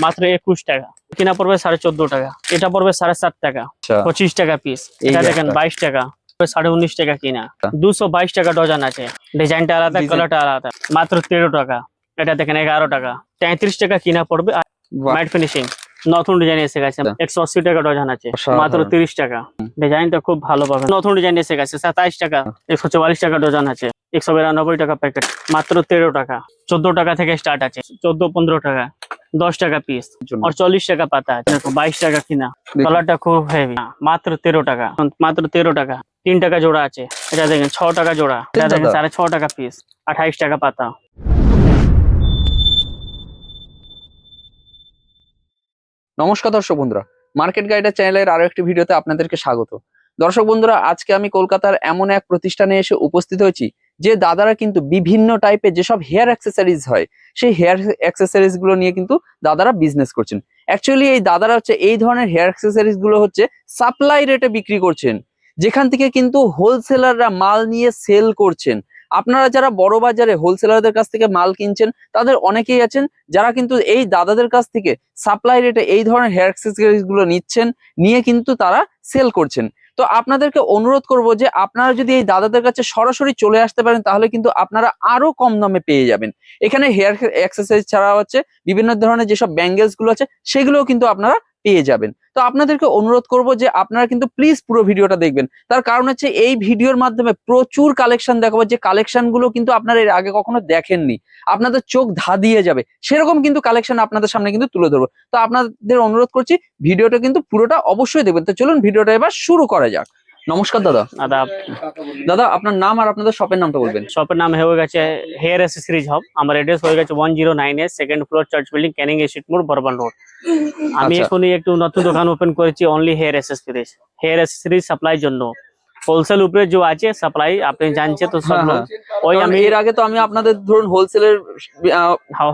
মাত্র 21 টাকা, কিনা পড়বে 14.5 টাকা, এটা পড়বে 7.5 টাকা, 25 টাকা পিস। এটা দেখেন 22 টাকা, 19.5 টাকা কিনা, 222 টাকা ডজন আছে। ডিজাইনটা আলাদা, কালারটা আলাদা, মাত্র 13 টাকা। এটা দেখেন 11 টাকা, 33 টাকা কিনা পড়বে। ম্যাট ফিনিশিং নতুন ডিজাইন এসে গেছে, 180 টাকা ডজন আছে, মাত্র 30 টাকা। ডিজাইনটা খুব ভালো পাবে, নতুন ডিজাইন এসে গেছে। 27 টাকা, 144 টাকা ডজন আছে, 192 টাকা প্যাকেট, মাত্র 13 টাকা। 14 টাকা থেকে স্টার্ট আছে, 14-15 টাকা, 10 টাকা পিস, আর 40 টাকা পাতা আছে। 22 টাকা কিনা, কালারটা খুব হেভি, মাত্র 13 টাকা, মাত্র 13 টাকা। 3 টাকা জোড়া আছে, এটা দেখেন 6 টাকা জোড়া, এটা দেখেন 6.5 টাকা পিস, 28 টাকা পাতা। নমস্কার দর্শক বন্ধুরা, মার্কেট গাইডের চ্যানেলের আরো একটি ভিডিওতে আপনাদেরকে স্বাগত। দর্শক বন্ধুরা, আজকে আমি কলকাতার এমন এক প্রতিষ্ঠানে এসে উপস্থিত হয়েছি যে দাদারা কিন্তু বিভিন্ন টাইপের যেসব হেয়ার অ্যাক্সেসরিজ হয় সেই হেয়ার অ্যাক্সেসরিজ গুলো নিয়ে কিন্তু দাদারা বিজনেস করছেন। অ্যাকচুয়ালি এই দাদারা হচ্ছে এই ধরনের হেয়ার অ্যাক্সেসরিজ গুলো হচ্ছে সাপ্লাই রেটে বিক্রি করছেন, যেখান থেকে কিন্তু হোলসেলাররা মাল নিয়ে সেল করছেন। আপনারা যারা বড় বাজারে হোলসেলারদের কাছ থেকে মাল কিনছেন তাদের অনেকেই আছেন যারা কিন্তু এই দাদাদের কাছ থেকে সাপ্লাই রেটে এই ধরনের হেয়ার অ্যাক্সেসরিজ গুলো নিচ্ছেন, নিয়ে কিন্তু তারা সেল করছেন। তো আপনাদেরকে অনুরোধ করব যে আপনারা যদি এই দাদাদের কাছে সরাসরি চলে আসতে পারেন তাহলে কিন্তু আপনারা আরো কম দামে পেয়ে যাবেন। এখানে হেয়ার অ্যাক্সেসরিজ ছাড়া হচ্ছে বিভিন্ন ধরনের যেসব ব্যাঙ্গেলস গুলো আছে সেগুলোও কিন্তু আপনারা পেয়ে যাবেন। তো আপনাদেরকে অনুরোধ করব যে আপনারা কিন্তু প্লিজ পুরো ভিডিওটা দেখবেন। তার কারণ হচ্ছে এই ভিডিওর মাধ্যমে প্রচুর কালেকশন দেখাবো, যে কালেকশন গুলো কিন্তু আপনারা এর আগে কখনো দেখেননি, আপনাদের চোখ ধাঁধিয়ে যাবে সেরকম কিন্তু কালেকশন আপনাদের সামনে কিন্তু তুলে ধরবো। তো আপনাদের অনুরোধ করছি ভিডিওটা কিন্তু পুরোটা অবশ্যই দেখবেন। তো চলুন ভিডিওটা এবার শুরু করা যাক। নমস্কার দাদা। দাদা আপনার নাম আর আপনাদের শপের নামটা বলবেন। শপের নাম হয়ে গেছে হেয়ার অ্যাক্সেসরিজ হব, আমার অ্যাড্রেস হয়ে গেছে 109A second floor church building, Canning street মোড়, বর্বান রোড। আমি এখনই একটু নতুন দোকান ওপেন করেছি, অনলি হেয়ার অ্যাক্সেসরিজ সাপ্লাই জন্য। হোলসেল উপরে যে আছে সাপ্লাই আপনি জানছেন তো সব লোক। ওই আমি এর আগে তো আমি আপনাদের ধরুন হোলসেলের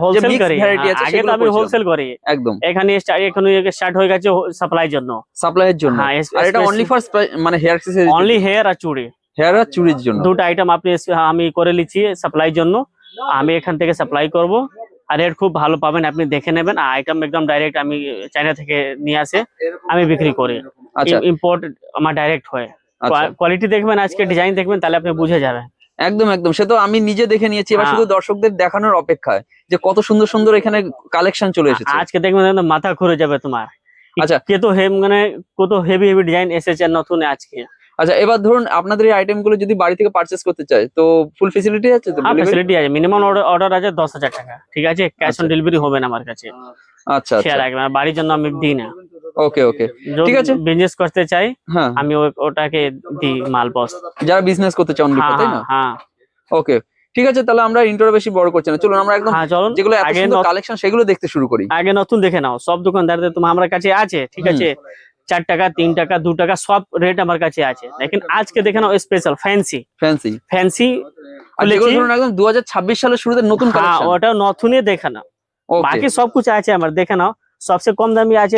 হোলসেল করি, আগে তো আমি হোলসেল করি একদম। এখানে স্টার্ট হয়ে গেছে সাপ্লাই জন্য, সাপ্লাইয়ের জন্য। আর এটা অনলি ফর মানে হেয়ার অ্যাক্সেসরিজ, অনলি হেয়ার আর চুড়ি, হেয়ার আর চুড়ির জন্য দুটো আইটেম আমি করে নিচ্ছি সাপ্লাই জন্য। আমি এখান থেকে সাপ্লাই করব, আর রেট খুব ভালো পাবেন, আপনি দেখে নেবেন। আইটেম একদম ডাইরেক্ট আমি চায়না থেকে নিয়ে আসে আমি বিক্রি করি, ইম্পোর্ট আমার ডাইরেক্ট হয়। কোয়ালিটি দেখবেন, আজকে ডিজাইন দেখবেন, তাহলে আপনি বুঝে যাবেন। একদম একদম, সে তো আমি নিজে দেখে নিয়েছি, এবার শুধু দর্শকদের দেখানোর অপেক্ষায় যে কত সুন্দর সুন্দর এখানে কালেকশন চলে এসেছে। আজকে দেখবেন মাথা ঘুরে যাবে তোমার। আচ্ছা, কত হেভি ডিজাইন এসেছে নতুন আজকে। আচ্ছা, এবার ধরুন আপনাদের এই আইটেম গুলো যদি বাড়ি থেকে পারচেস করতে চায় তো ফুল ফেসিলিটি আছে তো? হ্যাঁ, ফ্যাসিলিটি আছে, মিনিমাম অর্ডার আছে 10,000 টাকা, ঠিক আছে? ক্যাশ অন ডেলিভারি হবে না আমার কাছে। আচ্ছা খেয়াল রাখবেন, বাড়ির জন্য আমি দিই না। ওকে ওকে, ঠিক আছে। বিজনেস করতে চাই হ্যাঁ, আমি ওটাকে দিই মাল, বস যারা বিজনেস করতে চান তাই না? হ্যাঁ, ওকে, ঠিক আছে। তাহলে আমরা ইন্ট্রো বেশি বড় করছি না, চলুন আমরা একদম যেগুলো এত সুন্দর কালেকশন সেগুলো দেখতে শুরু করি। আগে নতুন দেখে নাও, সব দোকানদারদের তোমার আমার কাছে আছে, ঠিক আছে? 4 টাকা, 3 টাকা, 2 টাকা সব রেট আমার কাছে আছে, লেকিন আজকে দেখে নাও স্পেশাল ফ্যান্সি যেগুলো ধরুন একদম 2026 সালের শুরুতে নতুন কালেকশন, ওটা নতুনই দেখে নাও। বাকি সব কিছু আছে আমার, দেখে নাও। সবচেয়ে কম দামি আছে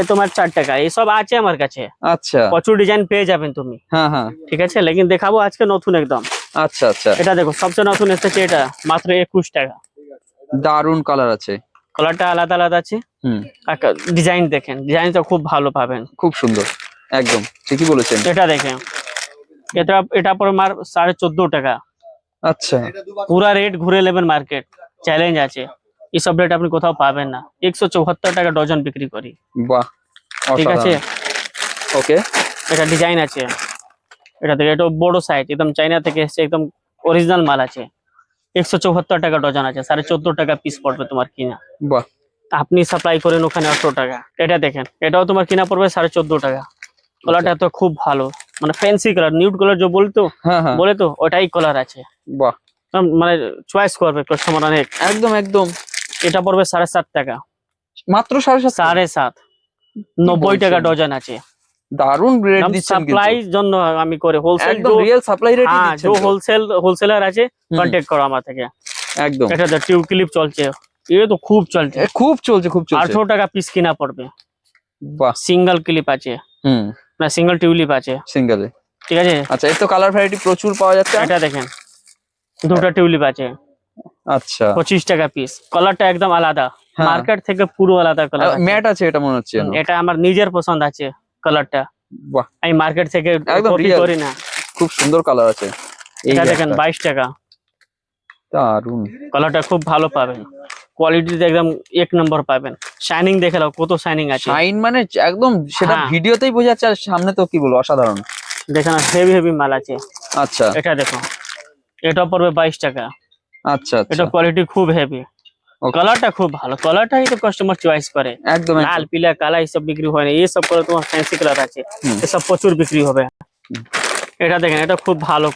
তোমার 4 টাকা, এইসব আছে আমার কাছে। আচ্ছা, প্রচুর ডিজাইন পেয়ে যাবেন তুমি। হ্যাঁ হ্যাঁ, ঠিক আছে, লেকিন দেখাবো আজকে নতুন একদম। আচ্ছা আচ্ছা, এটা দেখো সবচেয়ে নতুন এসেছে, এটা মাত্র 21 টাকা। দারুন কালার আছে, কালারটা আলাদা আলাদা আছে। ডিজাইন দেখেন, ডিজাইনটা খুব ভালো পাবেন, খুব সুন্দর, একদম ঠিকই বলেছেন। এটা দেখেন, এটা পর মার 14.5 টাকা। আচ্ছা, পুরা রেট ঘুরে নেবেন, মার্কেট চ্যালেঞ্জ আছে, এইসব রেট আপনি কোথাও পাবেন না। 174 টাকা ডজন বিক্রি করি। বাহ, ঠিক আছে। ওকে, এটা ডিজাইন আছে, এটা থেকে এটা বড় সাইজ, একদম চাইনা থেকে এসছে, একদম অরিজিনাল মাল আছে। 174 টাকা ডজন আছে, 14.5 টাকা পিস পড়বে তোমার কিনা। বাহ, আপনি সাপ্লাই করেন ওখানে 800 টাকা। এটা দেখেন, এটাও তোমার কিনা পড়বে 14.5 টাকা। কালারটা তো খুব ভালো, মানে ফ্যান্সি কালার, নিউড কালার যে বলে তো ওটাই কালার আছে। বাহ, মানে চয়েস করবে কাস্টমার অনেক। একদম একদম। এটা পড়বে 7.5 টাকা, মাত্র 7.5? 90 টাকা ডজন আছে। দারুন রেট দিচ্ছেন, সাপ্লাই জন্য আমি করে হোলসেল, একদম রিয়েল সাপ্লাই রেট দিচ্ছেন। হোলসেলার আছে কন্টাক্ট করো আমার থেকে। একদম, এটা টিউব ক্লিপ চলছে, এটা তো খুব চলছে, খুব চলছে। 800 টাকা পিস কিনা পড়বে। বাহ, সিঙ্গেল ক্লিপ আছে, না সিঙ্গেল টিউলিপ আছে, সিঙ্গেলে, ঠিক আছে। আচ্ছা, এর তো কালার ভ্যারাইটি প্রচুর পাওয়া যাচ্ছে। এটা দেখেন, দুটো টিউলিপ আছে। আচ্ছা 25 টাকা পিস। কালারটা একদম আলাদা, হ্যাঁ। মার্কেট থেকে পুরো আলাদা কালার। ম্যাট আছে এটা মনে হচ্ছে যেন। এটা আমার নিজের পছন্দ আছে কালারটা, বাহ আমি মার্কেট থেকে একদম কপি real। করি না। খুব সুন্দর কালার আছে। এই এটা যে দেখেন একটা, 22 টাকা, দারুন। কালারটা খুব ভালো পাবেন, কোয়ালিটিতে একদম এক নম্বর পাবেন। শাইনিং দেখে নাও কত শাইনিং আছে। শাইন মানে একদম সেটা হ্যাঁ। ভিডিওতেই বোঝা যাচ্ছে, আর সামনে তো কি বলবো, অসাধারণ। দেখেন হেভি হেভি মাল আছে। আচ্ছা এটা দেখো, এটা পড়বে 22 টাকা। আচ্ছা এটা আচ্ছা কোয়ালিটি খুব হেভি, Okay. কালারটা খুব ভালো, কালারটাই তো কাস্টমার চয়েস করে। একদম লাল একদম। পিলা কালা এইসব বিক্রি হয় না, এইসব করে তোমার ফ্যান্সি কালার আছে, হুম। এসব প্রচুর বিক্রি হবে। এটা দেখেন, এটা খুব ভালো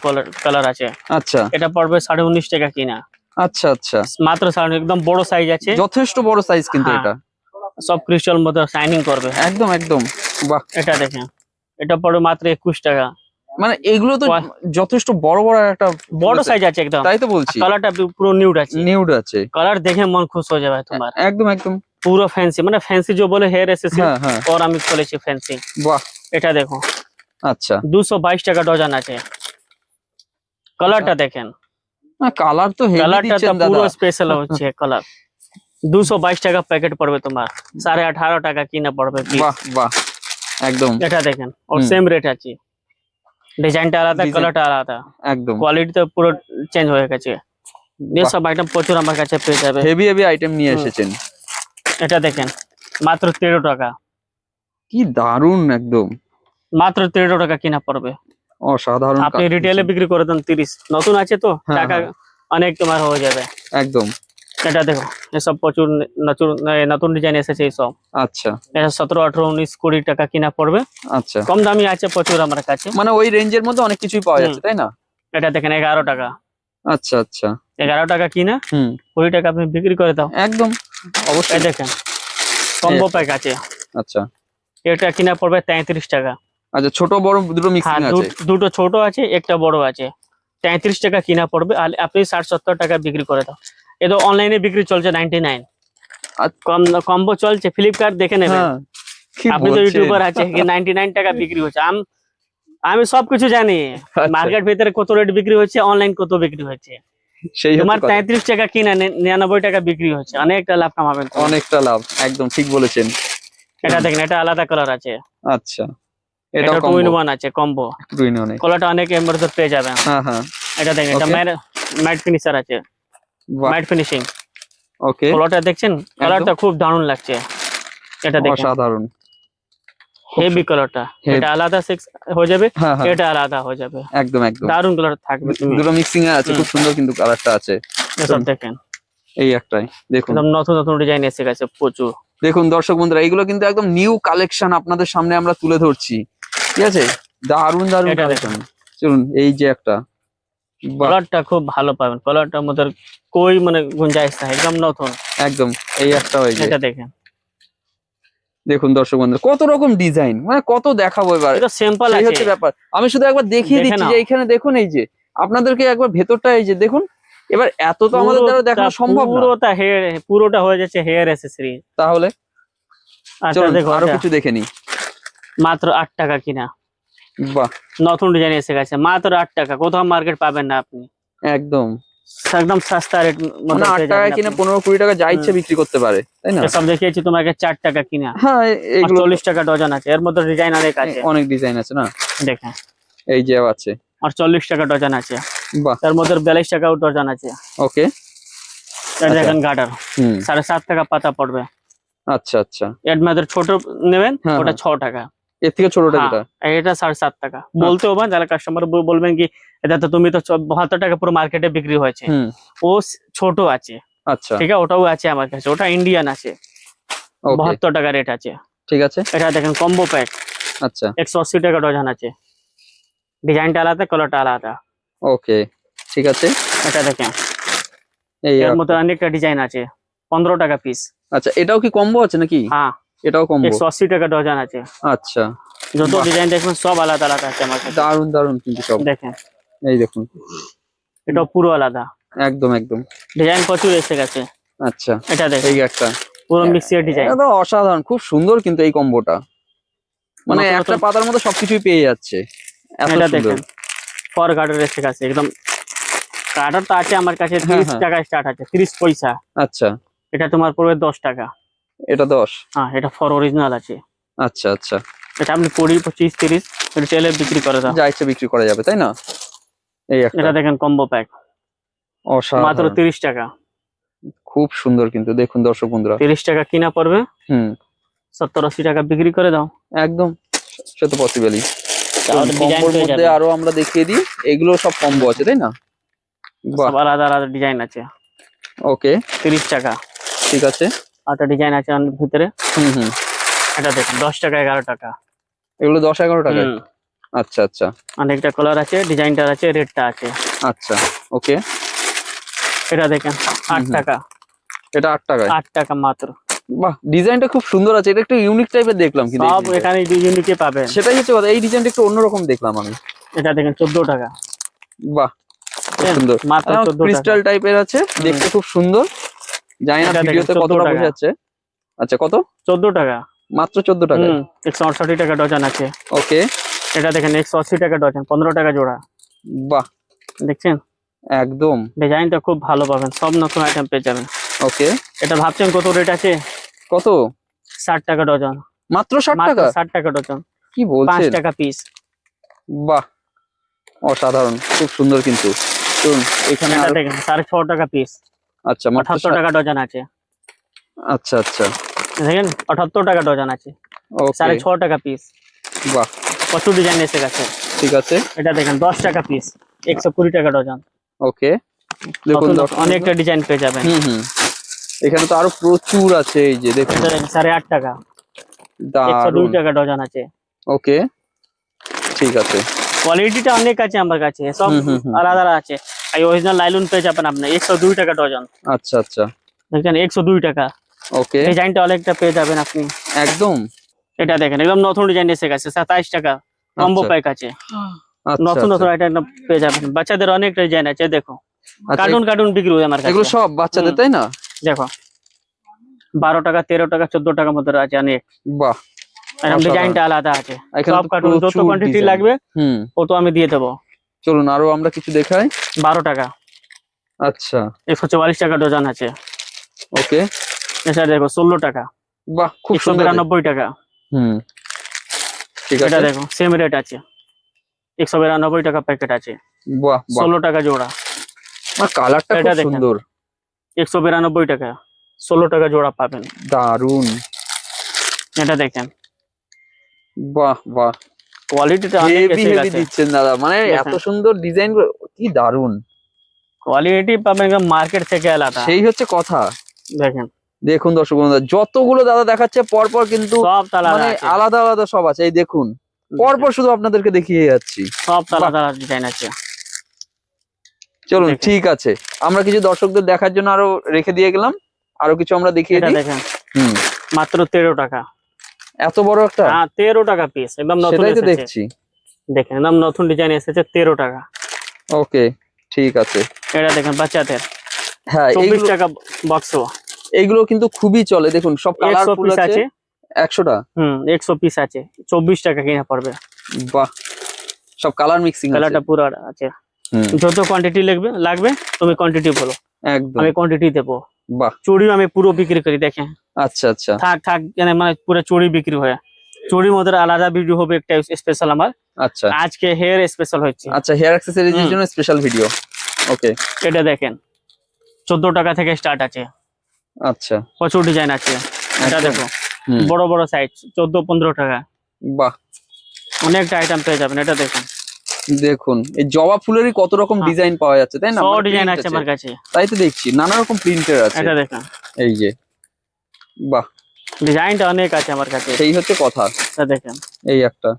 কালার আছে। আচ্ছা এটা পড়বে 19.5 টাকা কিনা, আচ্ছা আচ্ছা, মাত্র 19.5, একদম বড় সাইজ আছে। যথেষ্ট বড় সাইজ কিন্তু হ্যাঁ। এটা। সব ক্রিস্টাল মতো শাইনিং করবে। একদম একদম। বাহ, এটা দেখেন, এটা পড়বে মাত্র 21 টাকা। মানে এগুলো তো বাহ। যথেষ্ট বড় বড় একটা বড় সাইজ আছে একদম, তাই তো বলছি। কালারটা পুরো নিউড আছে, নিউড আছে। কালার দেখে মন খুশ হয়ে যাবে তোমার। একদম একদম। পুরো ফ্যান্সি, মানে ফ্যান্সি যে বলে হেয়ার এসেসরি, হ্যাঁ হ্যাঁ। और আমি খুলেছি ফ্যান্সি। বাহ। এটা দেখো, আচ্ছা 222 টাকা ডজন আছে। কালারটা দেখেন, কালার তো হেভি কালারটা তো দিচ্ছেন পুরো দাদা। স্পেশাল হচ্ছে কালার। 222 টাকা প্যাকেট পড়বে তোমার, 18.5 টাকা কিনা পড়বে piece। বাহ বাহ, একদম এটা দেখেন, ওর হুম। সেম রেট আছে, ডিজাইনটা আলাদা, Design- কালারটা আলাদা, একদম। কোয়ালিটি তো পুরো চেঞ্জ হয়ে গেছে। বাহ। এসব আইটেম প্রচুর আমার কাছে পেয়ে যাবে। হেভি হেভি আইটেম নিয়ে হুম। এসেছেন। এটা দেখেন, মাত্র 13 টাকা, কি দারুন একদম, মাত্র 13 টাকা কিনা পড়বে। অসাধারণ আপনি কাজ রিটেলে দিয়েছেন। বিক্রি করে দেন 30, নতুন আছে তো হ্যাঁ, টাকা হ্যাঁ। অনেক তোমার হয়ে যাবে। একদম। এটা দেখো, এসব প্রচুর নতুন নতুন ডিজাইন এসেছে এইসব। আচ্ছা এটা 17, 18, 19, 20 টাকা কিনা পড়বে। আচ্ছা, কম দামি আছে প্রচুর আমার কাছে। মানে ওই রেঞ্জের মধ্যে অনেক কিছুই পাওয়া যাচ্ছে তাই না? এটা দেখেন 11 টাকা, আচ্ছা আচ্ছা। 11 টাকা কিনা, হুম 20 টাকা আপনি বিক্রি করে দাও। একদম এই অবশ্যই। দেখেন, কম্বো প্যাক আছে, আচ্ছা এটা কিনা পড়বে 33 টাকা। আচ্ছা, ছোট বড় দুটো হ্যাঁ, মিক্সিং আছে। দুটো ছোট আছে, একটা বড় আছে। 33 টাকা কিনা পড়বে, আর আপনি 60-70 টাকা বিক্রি করে দাও। এ তো অনলাইনে বিক্রি চলছে 99। কম কম্বো চলছে, ফ্লিপকার্ট দেখে নেবেন। হ্যাঁ, কি আপনি তো বলছেন? ইউটিউবার আছে, 99 টাকা বিক্রি হচ্ছে। আমি সবকিছু জানি, আচ্ছা, মার্কেট ভিতরে কত রেট বিক্রি হচ্ছে, অনলাইন কত বিক্রি হচ্ছে। সেই তোমার হচ্ছে কথা। 33 টাকা কিনা 99 টাকা বিক্রি হচ্ছে, অনেকটা লাভ কামাবেন তুমি। অনেকটা লাভ, একদম ঠিক বলেছেন। এটা দেখেন, এটা আলাদা কালার আছে, আচ্ছা, এটা এটাও 2 in কম্বো। 1 আছে, কম্বো। দুই নয়। কালারটা অনেক এর মধ্যে পেয়ে যাবেন। হ্যাঁ হ্যাঁ। এটা দেখেন, এটা Okay. ম্যাট ফিনিশার আছে, বাহ। Mat finishing. ওকে, কালারটা দেখছেন, কালারটা খুব দারুণ লাগছে। এটা দেখেন, অসাধারণ। হেভি কালারটা, Heavy। এটা আলাদা সেক্স হয়ে যাবে, হ্যাঁ হ্যাঁ, এটা আলাদা হয়ে যাবে। একদম একদম। দারুণ কালার থাকবে তুমি। দুটো মিক্সিং এ আছে, হুম। খুব সুন্দর কিন্তু কালারটা আছে। এসব দেখেন, এই একটাই দেখুন। একদম নতুন নতুন ডিজাইন এসে গেছে প্রচুর। দেখুন দর্শক বন্ধুরা, এগুলো কিন্তু একদম নিউ কালেকশন আপনাদের সামনে আমরা তুলে ধরছি, ঠিক আছে? দারুন দারুন এটা কালেকশন। চলুন, এই যে একটা, বাহ, কালারটা খুব ভালো পাবেন, কালারটার মধ্যে কই মানে গুঞ্জাইশ নাই, একদম নতুন। একদম এই একটা হয়ে যায়। এটা দেখেন, দেখুন দর্শক বন্ধুরা, কত রকম ডিজাইন, মানে কত দেখাবো এবার, এটা সিম্পল সেই আছে। হচ্ছে ব্যাপার। আমি শুধু একবার দেখিয়ে দেখে দিচ্ছি নাও। যে এইখানে দেখুন, এই যে আপনাদেরকে একবার ভেতরটা এই যে দেখুন। এবার এত তো আমাদের দ্বারা দেখানো সম্ভব না, পুরোটা হেয়ার, পুরোটা হয়ে যাচ্ছে হেয়ার অ্যাসেসরি। তাহলে আচ্ছা চলুন দেখো, আরো এটা কিছু দেখে নিই। মাত্র 8 টাকা কিনা, বাহ, নতুন ডিজাইন এসে গেছে, মাত্র 8 টাকা, কোথাও মার্কেট পাবেন না আপনি, একদম। একদম সস্তা রেট মানে 8 টাকায় কিনে 15-20 টাকা যা ইচ্ছে বিক্রি করতে পারে, তাই না? সব দেখিয়েছি তোমাকে 4 টাকা কিনা, হ্যাঁ, আর এগুলো 40 টাকা ডজন আছে, এর মধ্যে ডিজাইন অনেক আছে। অনেক ডিজাইন আছে না, দেখেন, এই যে আছে। আর 40 টাকা ডজন আছে, বাহ, এর মধ্যে 42 টাকাও ডজন আছে। ওকে। এটা দেখেন গার্ডার, হুম 7.5 টাকা পাতা পড়বে। আচ্ছা আচ্ছা। এর মধ্যে ছোট নেবেন, হ্যাঁ, ওটা হ্যাঁ। 6 টাকা। এর থেকে ছোটটা হ্যাঁ, যেটা? আর এটা 7.5 টাকা। বলতে হবে যারা কাস্টমার বলবেন কি এটা তো তুমি তো 72 টাকা পুরো মার্কেটে বিক্রি হয়েছে, হুম ও ছোট আছে, আচ্ছা, ঠিক আছে, ওটাও আছে আমার কাছে, ওটা ইন্ডিয়ান আছে, ওকে 72 টাকা রেট আছে। ঠিক আছে। এটা দেখেন কম্বো প্যাক, আচ্ছা 180 টাকা ডজন আছে, ডিজাইনটা আলাদা, কালারটা আলাদা। ওকে ঠিক আছে। এটা দেখেন, এই এর একটা। মধ্যে অনেকটা ডিজাইন আছে, 15 টাকা পিস। আচ্ছা, এটাও কি কম্বো আছে নাকি? হ্যাঁ, এটাও কম্বো? 180 টাকা ডজন আছে। আচ্ছা, যত বাহ। ডিজাইন দেখবেন সব আলাদা আলাদা আছে আমার কাছে। দারুন দারুন কিন্তু সব। দেখেন, এই দেখুন, এটা পুরো আলাদা, একদম একদম। ডিজাইন প্রচুর এসে গেছে। আচ্ছা, এটা দেখেন, এই একটা পুরো মিক্সির ডিজাইন। এটা তো অসাধারণ, খুব সুন্দর কিন্তু এই কম্বোটা, মানে নতুন একটা নতুন- পাতার মধ্যে সবকিছুই পেয়ে যাচ্ছে, এত এটা সুন্দর। দেখেন, ফর গার্ডের এসে গেছে, একদম কাটারটা আছে আমার কাছে হ্যাঁ, 30 হ্যাঁ। টাকা স্টার্ট আছে, 30 পয়সা। আচ্ছা, এটা তোমার পড়বে 10 টাকা। এটা 10। হ্যাঁ, এটা ফর অরিজিনাল আছে। আচ্ছা আচ্ছা, এটা আপনি 20, 25, 30 রিটেলে বিক্রি করে দাও। যা ইচ্ছে বিক্রি করা যাবে তাই না? এই একটা এটা দেখেন কম্বো প্যাক, মাত্র অসাধারণ, 30 টাকা। খুব সুন্দর কিন্তু দেখুন দর্শক বন্ধুরা। 30 টাকা কিনা পড়বে, হুম, 70-80 টাকা বিক্রি করে দাও। একদম, সে তো পসিবলই। তাহলে ডিজাইন কম্বোর পেয়ে মধ্যে যাবে, আরো আমরা দেখিয়ে দিই, এগুলো সব কম্বো আছে তাই না? বাহ, সব আলাদা আলাদা ডিজাইন আছে। ওকে, 30 টাকা। ঠিক আছে। একটা ডিজাইন আছে অনেক ভিতরে, হুম হুম, এটা দেখেন 10 টাকা, 11 টাকা। এগুলো 10-11 টাকায়? হুম, আচ্ছা আচ্ছা অনেকটা কালার আছে, ডিজাইনটা আছে, রেটটা আছে। আচ্ছা, ওকে। এটা দেখেন 8 হুম। টাকা, এটা 8 টাকায়? 8 টাকা মাত্র। বাহ, ডিজাইনটা খুব সুন্দর আছে, এটা একটু ইউনিক টাইপের দেখলাম কিন্তু এই সব ডিজাইনটা। এখানে ইউনিকে পাবেন। সেটাই হচ্ছে কথা, এই ডিজাইনটা একটু অন্যরকম দেখলাম আমি। এটা দেখেন 14 টাকা, বাহ, খুব সুন্দর, মাত্র 14 টাকা। ক্রিস্টাল টাইপের আছে, দেখতে খুব সুন্দর। জানি না এটা দেখেন ভিডিওতে 14 কতটা টাকা। বোঝা যাচ্ছে। আচ্ছা, কত? 14 টাকা। মাত্র 14 টাকায়? 168 টাকা ডজন আছে। ওকে, এটা দেখেন 180 টাকা ডজন, 15 টাকা জোড়া। বাহ, দেখছেন একদম, ডিজাইনটা খুব ভালো পাবেন, সব নতুন আইটেম পেয়ে যাবেন। ওকে। এটা ভাবছেন কত রেট আছে? কত? 60 টাকা ডজন। মাত্র 60 মাত্র টাকা? 60 টাকা ডজন, কি 5 বলছেন? টাকা পিস। বাহ, অসাধারণ, খুব সুন্দর কিন্তু। শুনুন এখানে এটা আরো- দেখেন 6.5 টাকা পিস, আচ্ছা, মাত্র 78 টাকা ডজন আছে। আচ্ছা আচ্ছা, দেখেন 78 টাকা ডজন আছে, ওকে, 6.5 টাকা পিস। বাহ, প্রচুর ডিজাইন এসে গেছে। ঠিক আছে, এটা দেখেন 10 টাকা পিস, 120 টাকা ডজন। ওকে। দেখুন নতুন দর্শক অনেকটা ডিজাইন পেয়ে যাবেন। হুম হুম, এখানে তো আরো প্রচুর আছে, এই যে দেখুন, এটা দেখেন 8.5 টাকা, 102 দারুন, টাকা ডজন আছে। ওকে, ঠিক আছে। কোয়ালিটিটা অনেক আছে আমার কাছে, সব হুম। আলাদা আলাদা আছে। এই অরিজিনাল লাইলন পেয়ে যাবেন আপনি 102 টাকা ডজন। আচ্ছা আচ্ছা, দেখেন 102 টাকা। ওকে, ডিজাইনটা অনেকটা পেয়ে যাবেন আপনি। একদম, এটা দেখেন একদম নতুন ডিজাইন এসে গেছে, 27 টাকা কম্বো আচ্ছা প্যাক আছে। আচ্ছা নতুন নতুন আচ্ছা, আইটেম পেয়ে যাবেন, বাচ্চাদের অনেক ডিজাইন আছে। দেখো আচ্ছা, কার্টুন কার্টুন বিক্রি হয় আমার এগুলো কাছে। সব বাচ্চাদের হুম। তাই না? দেখো 12 টাকা, 13 টাকা, 14 টাকার মধ্যে আছে অনেক। বাহ, এরকম অসাধারণ। ডিজাইনটা আলাদা আছে। এখানে সব তো কার্টুন যত প্রচুর কোয়ান্টিটি ডিজাইন। লাগবে হুম, ও তো আমি দিয়ে দেবো। চলুন আরো আমরা কিছু দেখাই। 12 টাকা, আচ্ছা, 144 টাকা ডজন আছে। ওকে, এটা দেখো 16 টাকা, বাহ, খুব সুন্দর। 192 টাকা। হুম, ঠিক এটা আছে, দেখো সেম রেট আছে, 192 টাকা প্যাকেট আছে, বাহ বাহ, 16 টাকা জোড়া। কালারটা এটা খুব দেখেন সুন্দর, 192 টাকা, 16 টাকা জোড়া পাবেন। দারুন, এটা দেখেন বাহ বাহ, কোয়ালিটিটা অনেক হেভি এসে হেভি গেছে। দিচ্ছেন দাদা, মানে এত দেখেন সুন্দর ডিজাইন, কি দারুন। কোয়ালিটি পাবেন একদম মার্কেট থেকে আলাদা। সেই হচ্ছে কথা। দেখেন দেখুন দর্শক বন্ধুরা, যতগুলো দাদা দেখাচ্ছে পরপর কিন্তু সব আলাদা মানে আছে, আলাদা আলাদা সব আছে, এই দেখুন পরপর শুধু আপনাদেরকে দেখিয়ে যাচ্ছি। সব বাহ। আলাদা আলাদা ডিজাইন আছে। চলুন দেখেন। ঠিক আছে, আমরা কিছু দর্শকদের দেখার জন্য আরো রেখে দিয়ে গেলাম, আরো কিছু আমরা দেখিয়ে এটা দিই। দেখেন হুম, মাত্র 13 টাকা। এত বড় একটা? হ্যাঁ 13 টাকা পিস, একদম নতুন সেটাই তো এসেছে। দেখছি। দেখেন একদম নতুন ডিজাইন এসেছে, 13 টাকা। ওকে, ঠিক আছে। এটা দেখেন বাচ্চাদের হ্যাঁ, 24 টাকা বক্স। এইগুলো কিন্তু খুবই চলে, দেখুন সব 100 কালারফুল পিস আছে। আছে। 100টা? 100 পিস আছে, 24 টাকা কিনা পড়বে। বাহ, সব কালার মিক্সিং আছে। কালারটা পুরো আছে। হুম, যত কোয়ান্টিটি লাগবে তুমি কোয়ান্টিটি বলো, একদম, আমি কোয়ান্টিটি দেবো। বাহ, চুড়িও আমি পুরো বিক্রি করি। দেখেন আচ্ছা আচ্ছা, থাক মানে পুরো চুড়ি বিক্রি হয়। চুড়ির মধ্যে আলাদা ভিডিও হবে একটা স্পেশাল আমার। আচ্ছা আজকে হেয়ার স্পেশাল হচ্ছে। আচ্ছা, হেয়ার অ্যাক্সেসরিজ এর জন্য স্পেশাল ভিডিও। ওকে, এটা দেখেন 14 টাকা থেকে স্টার্ট আছে, আচ্ছা, প্রচুর ডিজাইন আছে। এটা একদম। দেখো হুম, বড় বড় সাইজ 14-15 টাকা, বাহ, অনেকটা আইটেম পেয়ে যাবেন। এটা দেখেন দেখুন এই জবা ফুলেরই কত রকম হ্যাঁ। ডিজাইন পাওয়া যাচ্ছে তাই না? সব মানে ডিজাইন print আছে আমার কাছে। তাই তো দেখছি নানা রকম প্রিন্টের আছে। এটা দেখেন এই যে, বাহ, ডিজাইনটা অনেক আছে আমার কাছে। সেই হচ্ছে কথা। এটা দেখেন এই একটা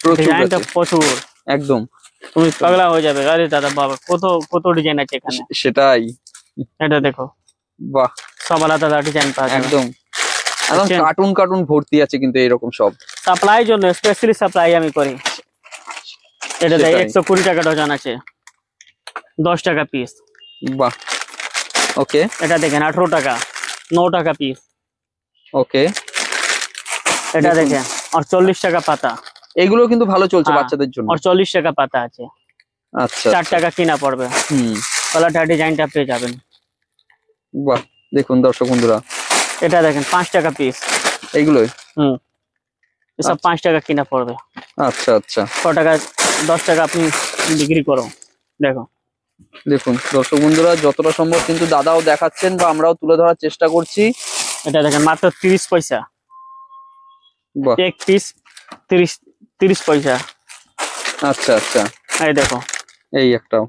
প্রচুর ডিজাইনটা আছে, প্রচুর, একদম, তুমি পাগলা হয়ে যাবে। আরে দাদা বাবা কত কত ডিজাইন আছে এখানে। সেটাই, এটা দেখো বাহ, সব আলাদা আলাদা ডিজাইন পাওয়া যাবে। একদম একদম দেখছেন? কার্টুন কার্টুন ভর্তি আছে কিন্তু এরকম সব। সাপ্লাই জন্য স্পেশালি সাপ্লাই আমি করি। এটা দেখ সেটাই। 120 টাকা ডজন আছে, 10 টাকা পিস। বাহ, ওকে, এটা দেখেন 18 টাকা, 9 টাকা পিস। ওকে, এটা দেখুন। দেখেন আর 40 টাকা পাতা, এগুলো কিন্তু ভালো চলছে হ্যাঁ, বাচ্চাদের জন্য। আর 40 টাকা পাতা আছে। আচ্ছা 4 টাকা কিনা পড়বে। হুম, কলারটা ডিজাইনটা পেয়ে যাবেন। বাহ দেখুন দর্শক বন্ধুরা, এটা দেখেন 5 টাকা পিস। এইগুলোই। হুম, এসব 5 টাকা কিনা পড়বে। আচ্ছা আচ্ছা, 6 টাকা 10 টাকা আপনি বিক্রি করো। দেখো দেখুন দর্শক বন্ধুরা, যতটা সম্ভব কিন্তু দাদাও দেখাচ্ছেন বা আমরাও তুলে ধরার চেষ্টা করছি। এটা দেখেন মাত্র 30 পয়সা, বাহ, এক পিস 30 পয়সা। আচ্ছা আচ্ছা, এই দেখো এই একটাও,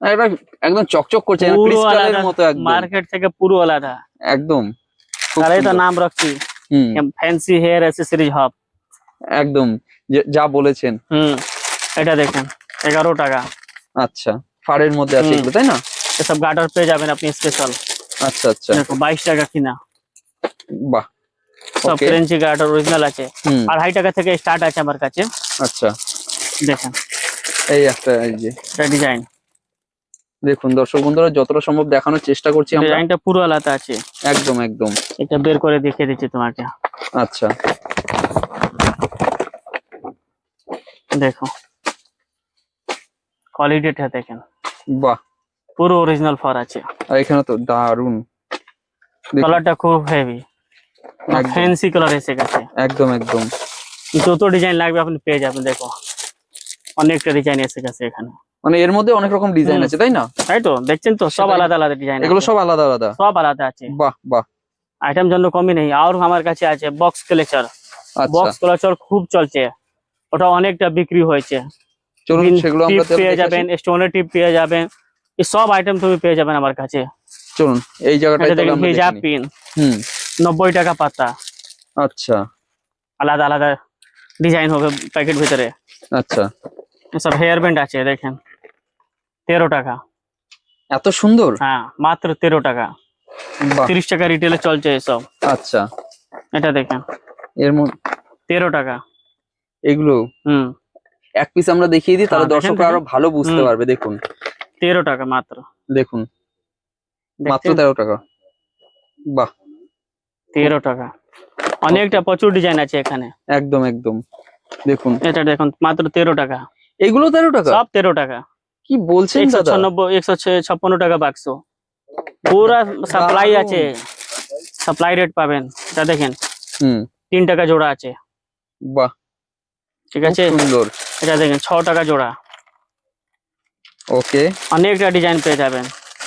এটা একদম চকচক করছে, পুরো ক্রিস্টালের আলাদা, মতো একদম। মার্কেট থেকে পুরো আলাদা। একদম খুব তারাই তো সুন্দর। নাম রাখছি হুম, ফ্যান্সি হেয়ার অ্যাসেসরিজ হাব। একদম যা বলেছেন। হুম, এটা দেখেন 11 টাকা। আচ্ছা, ফাড়ের মধ্যে আছে হুম। এগুলো, তাই না? এসব গার্ডার পেয়ে যাবেন আপনি স্পেশাল। আচ্ছা আচ্ছা, দেখো 22 টাকা কিনা। বাহ, সব ওকে। ফ্রেঞ্চি গার্ডার অরিজিনাল আছে। হুম, 2.5 টাকা থেকে স্টার্ট আছে আমার কাছে। আচ্ছা, দেখেন এই একটা, এই যে এটা ডিজাইন, দেখুন দর্শক বন্ধুরা, যতটা সম্ভব দেখানোর চেষ্টা করছি আমরা। ডিজাইনটা পুরো আলাদা আছে। একদম একদম, এটা বের করে দেখিয়ে দিচ্ছি তোমাকে। আচ্ছা, দেখো কোয়ালিটিটা দেখেন, বাহ, পুরো অরিজিনাল ফর আছে। আর এখানে তো দারুন, দেখুন, কালারটা খুব হেভি, একদম ফ্যান্সি কালার এসে গেছে। একদম একদম, যত ডিজাইন লাগবে আপনি পেয়ে যাবেন। দেখো অনেকটা ডিজাইন এসে গেছে এখানে। মানে এর মধ্যে অনেক রকম ডিজাইন হুম। আছে, তাই না? তাই তো দেখছেন তো, সব সেটাই। আলাদা আলাদা ডিজাইন। এগুলো সব আলাদা আলাদা। সব আলাদা আছে। বাহ বাহ, আইটেম জন্য কমই নেই। আর আমার কাছে আছে বক্স ক্লেচার। আচ্ছা, বক্স ক্লেচার খুব চলছে, ওটা অনেকটা বিক্রি হয়েছে। চলুন সেগুলো আমরা টিপ পেয়ে দেখে যাবেন, আসি। স্টোনের টিপ পেয়ে যাবেন, এই সব আইটেম তুমি পেয়ে যাবেন আমার কাছে। চলুন এই জায়গাটায় এটা তাহলে দেখেন আমরা দেখে হিজাব নিই। পিন, হুম, 90 টাকা পাতা। আচ্ছা আলাদা আলাদা ডিজাইন হবে প্যাকেট ভিতরে। আচ্ছা, সব হেয়ার ব্যান্ড আছে দেখেন 13 টাকা। এত সুন্দর। হ্যাঁ মাত্র 13 টাকা। বাহ, 30 টাকা রিটেলে চলছে এসব। আচ্ছা, এটা দেখেন এর মধ্যে 13 টাকা। এগুলো হুম, এক পিস আমরা দেখিয়ে দিই, তাহলে হ্যাঁ, দেখেন, দর্শকরা আরো দেখেন। ভালো বুঝতে হুম। পারবে। দেখুন 13 টাকা মাত্র। দেখুন, মাত্র দেখছেন? 13 টাকা। বাহ, 13 টাকা। অনেকটা প্রচুর ডিজাইন আছে এখানে। একদম একদম, দেখুন এটা দেখুন মাত্র 13 টাকা। এগুলো 13 টাকা। সব 13 টাকা। কি বলছেন দাদা? 196 156 টাকা বাক্স। পুরা সাপ্লাই দারুণ। আছে, সাপ্লাই রেট পাবেন। এটা দেখেন হুম, 3 টাকা জোড়া আছে। বাহ, ঠিক খুব আছে, সুন্দর। এটা দেখেন 6 টাকা জোড়া। ওকে, অনেকটা ডিজাইন পেয়ে যাবেন।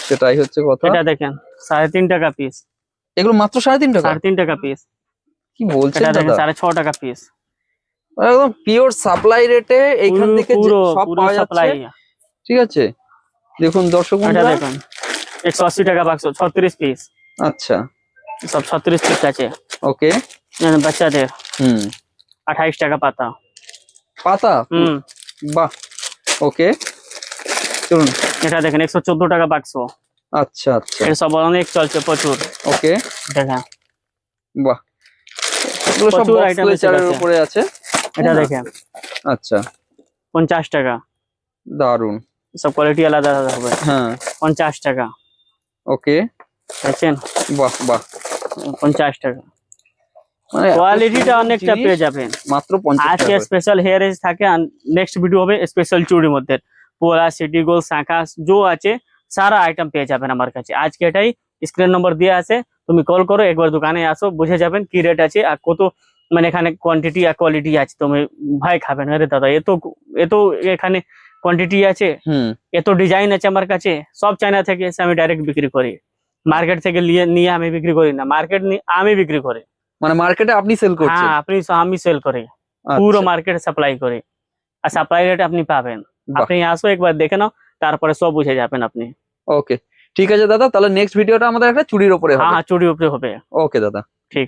সেটাই হচ্ছে কথা। এটা দেখেন 3.5 টাকা পিস। এগুলো মাত্র 3.5 টাকা। 3.5 টাকা পিস। কি বলছেন এটা দেখেন দাদা? 6.5 টাকা পিস। একদম পিওর সাপ্লাই রেটে এইখান থেকে পুরো সব পুরো পাওয়া যাচ্ছে। সাপ্লাই। ঠিক আছে, দেখুন দর্শক এটা বন্ধুরা। দেখুন 180 টাকা বাক্স, 36 পিস। আচ্ছা, সব 36 পিস আছে। ওকে, বাচ্চাদের হুম, 28 টাকা পাতা। পাতা, হুম, বাহ, ওকে, চলুন। এটা দেখেন 114 টাকা বাক্স। আচ্ছা আচ্ছা, এটা সব অনেক চলছে প্রচুর। ওকে, দেখেন বাহ, এগুলো সব প্রচুর বক্স item এসে ক্লেচারের গেছে। উপরে আছে। এটা তাই না? দেখেন আচ্ছা, 50 টাকা। দারুন, সব কোয়ালিটি আলাদা আলাদা হবে। হ্যাঁ, 50 টাকা। ওকে, দেখছেন বাহ বাহ, 50 টাকা। মানে এত কোয়ালিটিটা সুন্দর অনেকটা জিনিস, পেয়ে যাবেন। মাত্র 50 আজকে টাকা করে। স্পেশাল হেয়ার এজ থাকে, নেক্সট ভিডিও হবে স্পেশাল চুড়ির মধ্যে। পোলা, সিটি গোল্ড, শাখা जो আছে সারা আইটেম পেয়ে যাবেন আমার কাছে। আজকে এটাই স্ক্রিন নম্বর দিয়ে আছে, তুমি কল করো, একবার দোকানে আসো, বুঝে যাবেন কি রেট আছে আর কত, মানে এখানে কোয়ান্টিটি আর কোয়ালিটি আছে। তুমি ভয় খাবেন, আরে দাদা এত এত এখানে কোয়ান্টিটি আছে, হুম, এত ডিজাইন আছে আমার কাছে। সব চায়না থেকে এসে আমি ডাইরেক্ট বিক্রি করি। মার্কেট থেকে নিয়ে আমি বিক্রি করি না, মার্কেট আমি বিক্রি করি। মানে মার্কেটে আপনি সেল করছেন? হ্যাঁ আমি সেল করি, পুরো আচ্ছা, মার্কেট সাপ্লাই করে। আর সাপ্লাই রেট আপনি পাবেন। বাহ, আপনি আসো একবার দেখে নাও, তারপরে সব বুঝে যাবেন আপনি। ওকে, ঠিক আছে দাদা, তাহলে নেক্সট ভিডিওটা আমাদের একটা চুড়ির উপরে হ্যাঁ হবে। হ্যাঁ চুড়ি উপরে হবে। ওকে দাদা। ঠিক আছে।